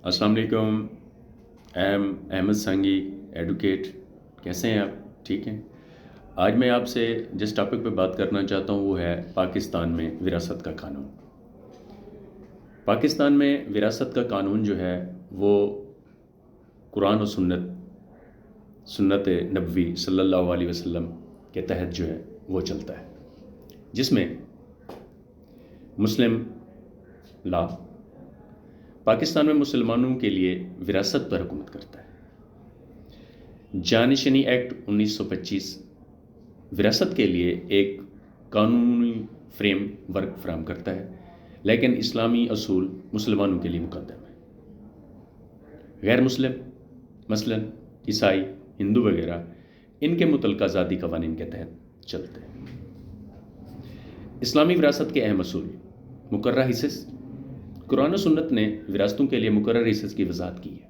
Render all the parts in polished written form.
अस्सलाम वालेकुम। एम अहमद सांगी एडवोकेट। कैसे हैं आप? ठीक हैं। आज मैं आपसे जिस टॉपिक पे बात करना चाहता हूँ वो है पाकिस्तान में विरासत का कानून। पाकिस्तान में विरासत का कानून जो है वो कुरान और सुन्नत नबवी सल्लल्लाहु अलैहि वसल्लम के तहत जो है वो चलता है, जिसमें मुस्लिम लॉ पाकिस्तान में मुसलमानों के लिए विरासत पर हुकूमत करता है। जानशनी एक्ट 1925 विरासत के लिए एक कानूनी फ्रेम वर्क फराहम करता है, लेकिन इस्लामी असूल मुसलमानों के लिए मुकद्दम है। गैर मुस्लिम मसलन ईसाई, हिंदू वगैरह, इनके मुतल्लिक़ आज़ादी कवानीन के तहत चलते हैं। इस्लामी विरासत के अहम असूल। मुकर्रर हिस्स। कुरान और सुन्नत ने विरासतों के लिए मुकर्रर हिस्स की वज़ाहत की है।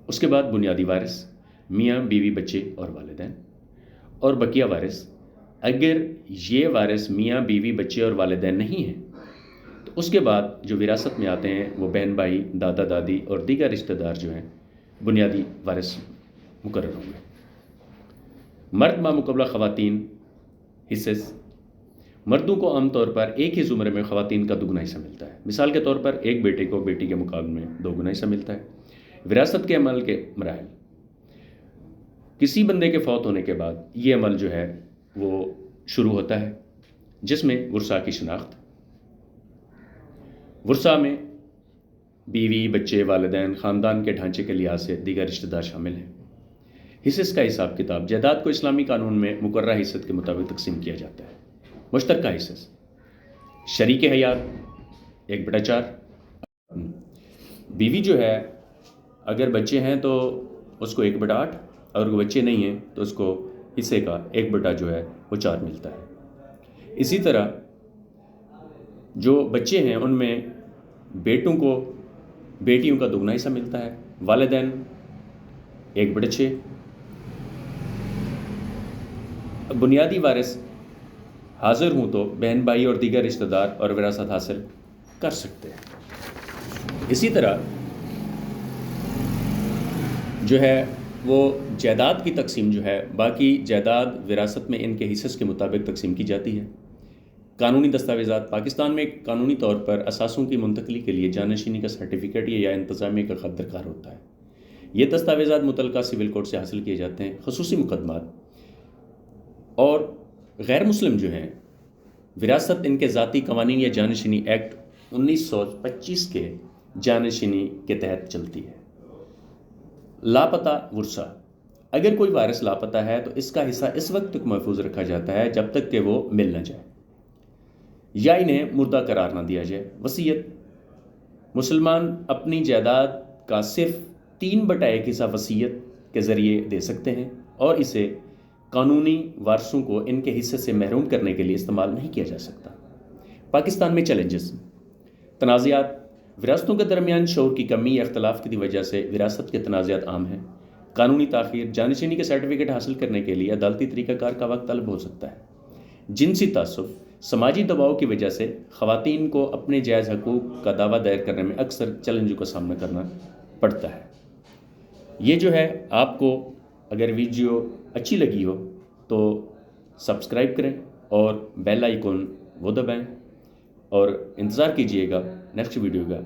उसके बाद बुनियादी वारिस, मियाँ बीवी बच्चे और वालिदैन, और बकिया वारिस। अगर ये वारिस मियाँ बीवी बच्चे और वालिदैन नहीं हैं तो उसके बाद जो विरासत में आते हैं वो बहन भाई, दादा दादी और दीगर रिश्तेदार जो हैं बुनियादी वारिस मुकर्रर होंगे। मर्द बामुकाबला ख़वातीन हिस्सेस। मर्दों को आमतौर पर एक ही ज़ुमरे में ख़वातीन का दुगना हिस्सा मिलता है। मिसाल के तौर पर एक बेटे को बेटी के मुकाबले में दोगुना हिस्सा मिलता है। विरासत के अमल के मराहल। किसी बंदे के फौत होने के बाद ये अमल जो है वो शुरू होता है, जिसमें वरसा की शनाख्त। वरसा में बीवी, बच्चे, वालिदैन, ख़ानदान के ढांचे के लिहाज से दीगर रिश्तेदार शामिल हैं। हिस्स का हिसाब किताब। जायदाद को इस्लामी कानून में मुकर्रर हिस्सत के मुताबिक तकसीम किया जाता है। मुश्तरका हिस्स। शरीक हयात 1/4। बीवी जो है अगर बच्चे हैं तो उसको 1/8, और बच्चे नहीं हैं तो उसको हिस्से का 1/4 जो है वो 4 मिलता है। इसी तरह जो बच्चे हैं उनमें बेटों को बेटियों का दुगना हिस्सा मिलता है। वालिदैन 1/6। बुनियादी वारिस हाजिर हूँ तो बहन भाई और दीगर रिश्तेदार और विरासत हासिल कर सकते हैं। इसी तरह जो है वो जायदाद की तकसीम जो है, बाकी जायदाद विरासत में इनके हिस्स के मुताबिक तकसीम की जाती है। कानूनी दस्तावेज़ात। पाकिस्तान में कानूनी तौर पर असासों की मुंतकली के लिए जानशीनी का सर्टिफिकेट या इंतज़ामिया का ख़त दरकार होता है। ये दस्तावेज़ात मुतल्लिक़ा सिविल कोर्ट से हासिल किए जाते हैं। ख़ुसूसी मुकदमात और गैर मुस्लिम जो हैं विरासत इनके ज़ाती कवानीन या जानशीनी एक्ट 1925 के जानशीनी के तहत चलती है। लापता वरसा। अगर कोई वारिस लापता है तो इसका हिस्सा इस वक्त तक महफूज रखा जाता है जब तक कि वो मिल न जाए या इन्हें मुर्दा करार ना दिया जाए। वसीयत। मुसलमान अपनी जायदाद का सिर्फ 3/1 हिस्सा वसीयत के ज़रिए दे सकते हैं और इसे कानूनी वारसों को इनके हिस्से से महरूम करने के लिए इस्तेमाल नहीं किया जा सकता। पाकिस्तान में चैलेंजेस। तनाज़ात। विरासतों के दरमियान शऊर की कमी या अख्तलाफ की वजह से विरासत के तनाज़ात आम हैं। कानूनी ताख़ीर। जानशीनी के सर्टिफिकेट हासिल करने के लिए अदालती तरीक़ाकार का वक्त तलब हो सकता है। जिनसी तासुब। समाजी दबाव की वजह से ख़वातीन को अपने जायज़ हकूक़ का दावा दायर करने में अक्सर चैलेंजों का सामना करना पड़ता है। ये जो है आपको अगर वीडियो अच्छी लगी हो तो सब्सक्राइब करें और बेल आइकन वो दबाएं और इंतज़ार कीजिएगा नेक्स्ट वीडियो का।